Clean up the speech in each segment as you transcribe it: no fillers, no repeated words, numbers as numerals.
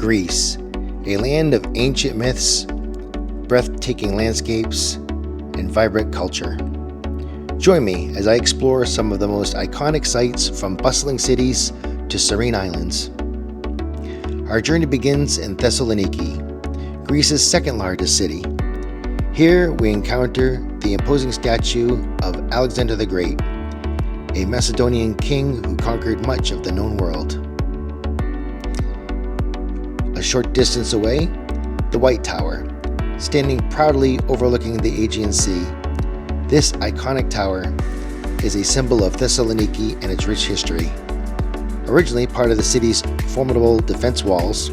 Greece, a land of ancient myths, breathtaking landscapes, and vibrant culture. Join me as I explore some of the most iconic sites from bustling cities to serene islands. Our journey begins in Thessaloniki, Greece's second largest city. Here we encounter the imposing statue of Alexander the Great, a Macedonian king who conquered much of the known world. A short distance away, the White Tower, standing proudly overlooking the Aegean Sea. This iconic tower is a symbol of Thessaloniki and its rich history. Originally part of the city's formidable defense walls,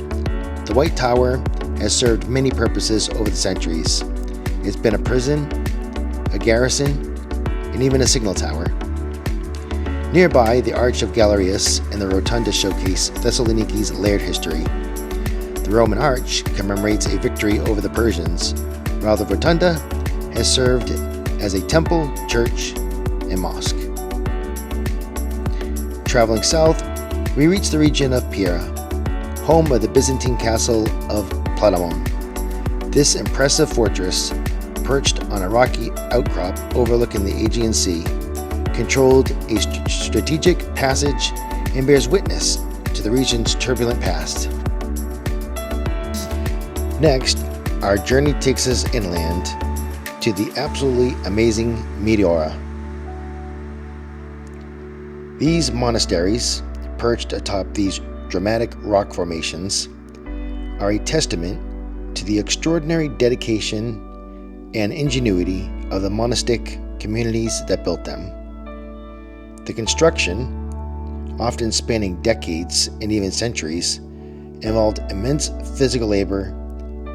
the White Tower has served many purposes over the centuries. It's been a prison, a garrison, and even a signal tower. Nearby, the Arch of Galerius and the Rotunda showcase Thessaloniki's layered history. The Roman Arch commemorates a victory over the Persians, while the Rotunda has served as a temple, church, and mosque. Traveling south, we reach the region of Meteora, home of the Byzantine castle of Pladamon. This impressive fortress, perched on a rocky outcrop overlooking the Aegean Sea, controlled a strategic passage and bears witness to the region's turbulent past. Next, our journey takes us inland to the absolutely amazing Meteora. These monasteries, perched atop these dramatic rock formations, are a testament to the extraordinary dedication and ingenuity of the monastic communities that built them. The construction, often spanning decades and even centuries, involved immense physical labor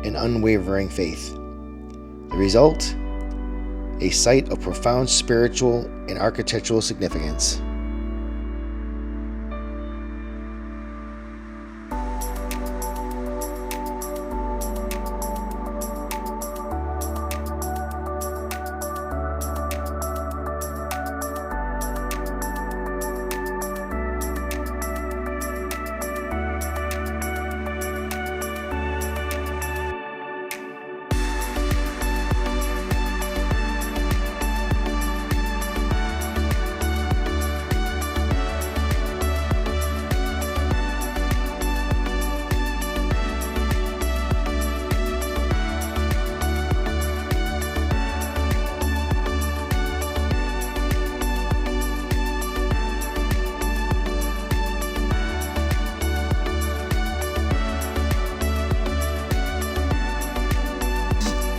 and unwavering faith. The result? A site of profound spiritual and architectural significance.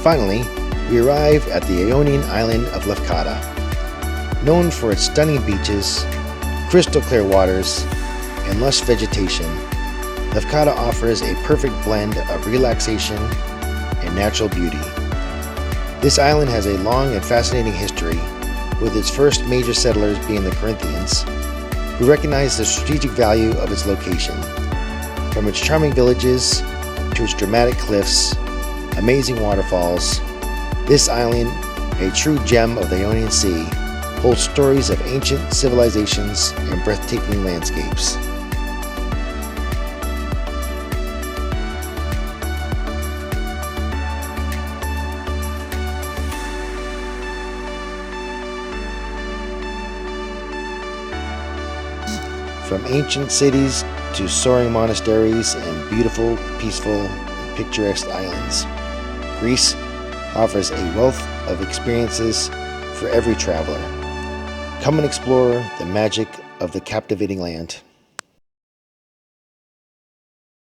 Finally, we arrive at the Ionian island of Lefkada. Known for its stunning beaches, crystal clear waters, and lush vegetation, Lefkada offers a perfect blend of relaxation and natural beauty. This island has a long and fascinating history, with its first major settlers being the Corinthians, who recognized the strategic value of its location. From its charming villages to its dramatic cliffs, amazing waterfalls, this island, a true gem of the Ionian Sea, holds stories of ancient civilizations and breathtaking landscapes. From ancient cities to soaring monasteries and beautiful, peaceful, and picturesque islands, Greece offers a wealth of experiences for every traveler. Come and explore the magic of the captivating land.